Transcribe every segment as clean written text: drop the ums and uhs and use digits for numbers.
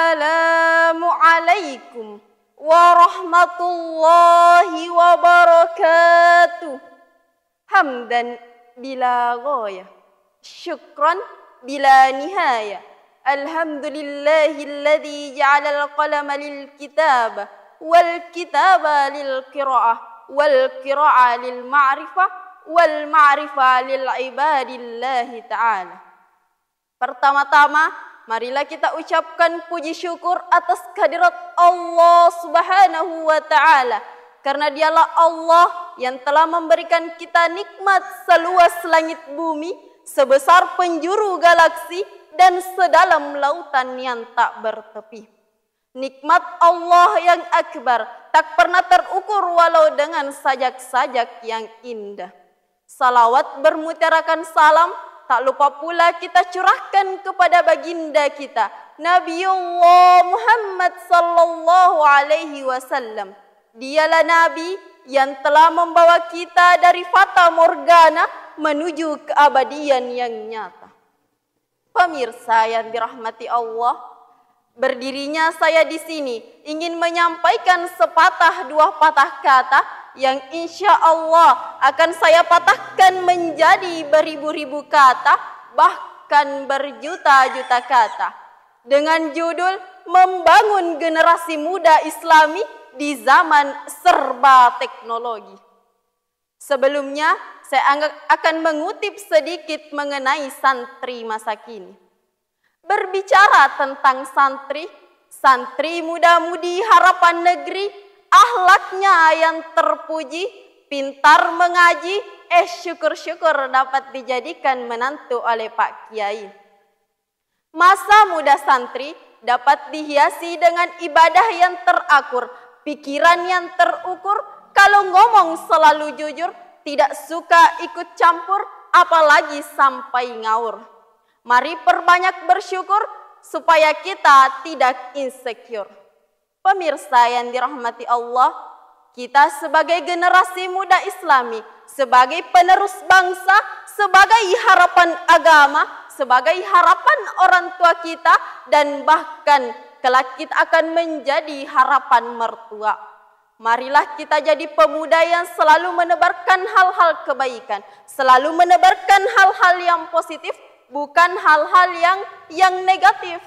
Assalamualaikum warahmatullahi wabarakatuh. Hamdan bila ghaya, syukran bila nihaya. Alhamdulillahilladzi ja'ala al-qalama lil kitabah wal kitaba lil qiraah wal qiraah lil ma'rifah wal ma'rifah lil ibadillahi ta'ala. Pertama-tama, marilah kita ucapkan puji syukur atas kehadirat Allah Subhanahu wa Ta'ala, karena Dialah Allah yang telah memberikan kita nikmat seluas langit bumi, sebesar penjuru galaksi dan sedalam lautan yang tak bertepi. Nikmat Allah yang akbar tak pernah terukur walau dengan sajak-sajak yang indah. Salawat bermutiarakan salam tak lupa pula kita curahkan kepada baginda kita, Nabiullah Muhammad sallallahu alaihi wasallam. Dialah Nabi yang telah membawa kita dari fata morgana menuju keabadian yang nyata. Pemirsa yang dirahmati Allah, berdirinya saya di sini ingin menyampaikan sepatah dua patah kata yang insya Allah akan saya patahkan menjadi beribu-ribu kata, bahkan berjuta-juta kata, dengan judul membangun generasi muda Islami di zaman serba teknologi. Sebelumnya, saya akan mengutip sedikit mengenai santri masa kini. Berbicara tentang santri muda-mudi harapan negeri, akhlaknya yang terpuji, pintar mengaji, syukur-syukur dapat dijadikan menantu oleh Pak Kiai. Masa muda santri dapat dihiasi dengan ibadah yang terakur, pikiran yang terukur, kalau ngomong selalu jujur, tidak suka ikut campur, apalagi sampai ngawur. Mari perbanyak bersyukur supaya kita tidak insecure. Pemirsa yang dirahmati Allah, kita sebagai generasi muda Islami, sebagai penerus bangsa, sebagai harapan agama, sebagai harapan orang tua kita, dan bahkan kelak kita akan menjadi harapan mertua. Marilah kita jadi pemuda yang selalu menebarkan hal-hal kebaikan, selalu menebarkan hal-hal yang positif, bukan hal-hal yang negatif.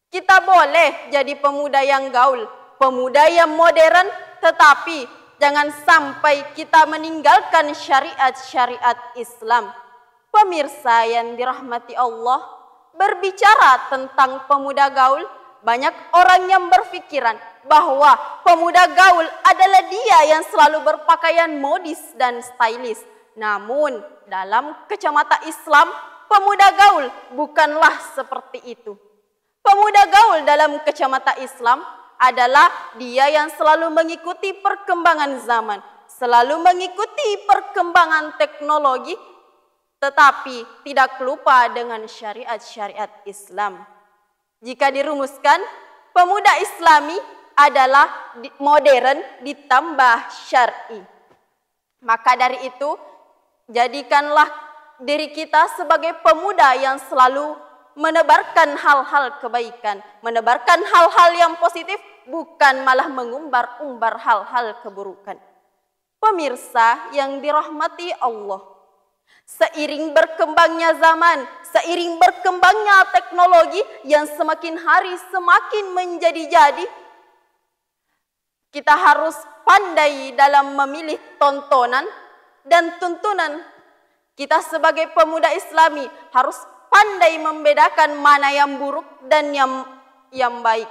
Kita boleh jadi pemuda yang gaul, pemuda yang modern, tetapi jangan sampai kita meninggalkan syariat-syariat Islam. Pemirsa yang dirahmati Allah, berbicara tentang pemuda gaul, banyak orang yang berpikiran bahwa pemuda gaul adalah dia yang selalu berpakaian modis dan stylish. Namun, dalam kacamata Islam, pemuda gaul bukanlah seperti itu. Pemuda gaul dalam kacamata Islam adalah dia yang selalu mengikuti perkembangan zaman, selalu mengikuti perkembangan teknologi, tetapi tidak lupa dengan syariat-syariat Islam. Jika dirumuskan, pemuda Islami adalah modern ditambah syar'i. Maka dari itu, jadikanlah diri kita sebagai pemuda yang selalu menebarkan hal-hal kebaikan, menebarkan hal-hal yang positif, bukan malah mengumbar-umbar hal-hal keburukan. Pemirsa yang dirahmati Allah, seiring berkembangnya zaman, seiring berkembangnya teknologi yang semakin hari semakin menjadi-jadi, kita harus pandai dalam memilih tontonan dan tuntunan. Kita sebagai pemuda Islami harus pandai membedakan mana yang buruk dan yang baik.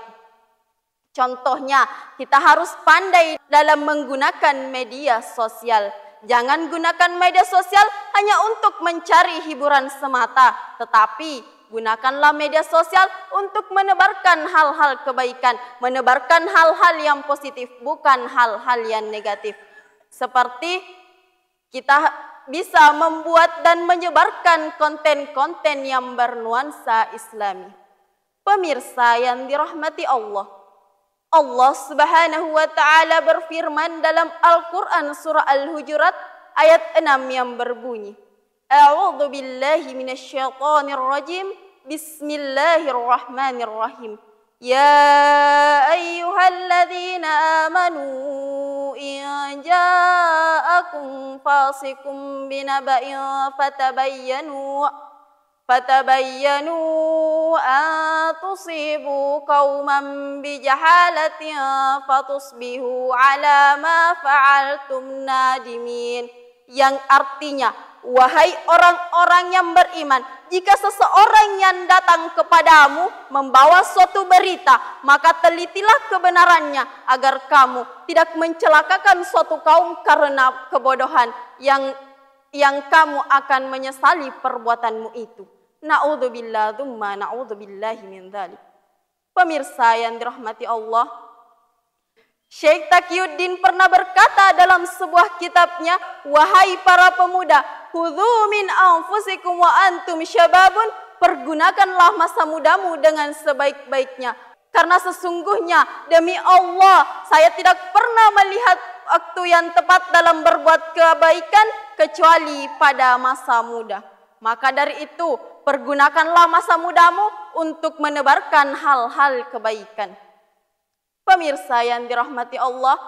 Contohnya, kita harus pandai dalam menggunakan media sosial. Jangan gunakan media sosial hanya untuk mencari hiburan semata, tetapi gunakanlah media sosial untuk menebarkan hal-hal kebaikan, menebarkan hal-hal yang positif, bukan hal-hal yang negatif. Seperti kita bisa membuat dan menyebarkan konten-konten yang bernuansa Islami. Pemirsa yang dirahmati Allah, Allah Subhanahu wa Ta'ala berfirman dalam Al-Quran surah Al-Hujurat ayat 6 yang berbunyi, A'udzu billahi minasyaitonir rajim, Bismillahirrahmanirrahim. Ya ayyuhalladzina amanu in ja'akum fasikum binaba'in fatabayyanu an tusibu qauman bijahalatin fatusbihu ala ma fa'altum nadimin. Yang artinya, wahai orang-orang yang beriman, jika seseorang yang datang kepadamu membawa suatu berita, maka telitilah kebenarannya agar kamu tidak mencelakakan suatu kaum karena kebodohan yang kamu akan menyesali perbuatanmu itu. Na'udzubillah tsumma na'udzubillahi min dzalik. Pemirsa yang dirahmati Allah, Syekh Taqiyuddin pernah berkata dalam sebuah kitabnya, wahai para pemuda, khudzu min anfusikum wa antum syababun, pergunakanlah masa mudamu dengan sebaik-baiknya. Karena sesungguhnya demi Allah, saya tidak pernah melihat waktu yang tepat dalam berbuat kebaikan kecuali pada masa muda. Maka dari itu, pergunakanlah masa mudamu untuk menebarkan hal-hal kebaikan. Pemirsa yang dirahmati Allah,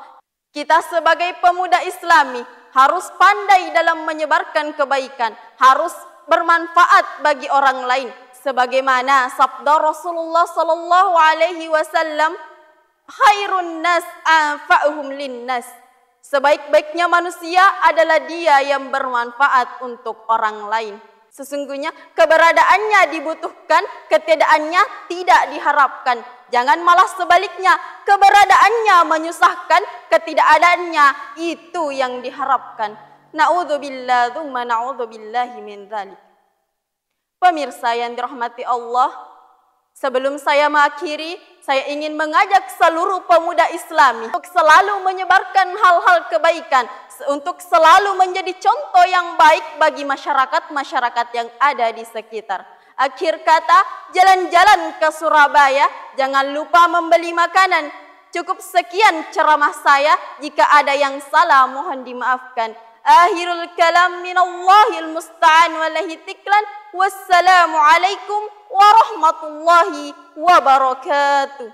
kita sebagai pemuda Islami harus pandai dalam menyebarkan kebaikan, harus bermanfaat bagi orang lain. Sebagaimana sabda Rasulullah sallallahu alaihi wasallam, khairun nas anfa'uhum linnas. Sebaik-baiknya manusia adalah dia yang bermanfaat untuk orang lain. Sesungguhnya keberadaannya dibutuhkan, ketiadaannya tidak diharapkan. Jangan malah sebaliknya, keberadaannya menyusahkan, ketidakadaannya itu yang diharapkan. Na'udzubillah tsumma na'udzubillahi min dzalik. Pemirsa yang dirahmati Allah, sebelum saya mengakhiri, saya ingin mengajak seluruh pemuda Islami untuk selalu menyebarkan hal-hal kebaikan, untuk selalu menjadi contoh yang baik bagi masyarakat-masyarakat yang ada di sekitar. Akhir kata, jalan-jalan ke Surabaya, jangan lupa membeli makanan. Cukup sekian ceramah saya, jika ada yang salah mohon dimaafkan. Akhirul kalam minallahil musta'an walahi tiklan. Wassalamualaikum warahmatullahi wabarakatuh.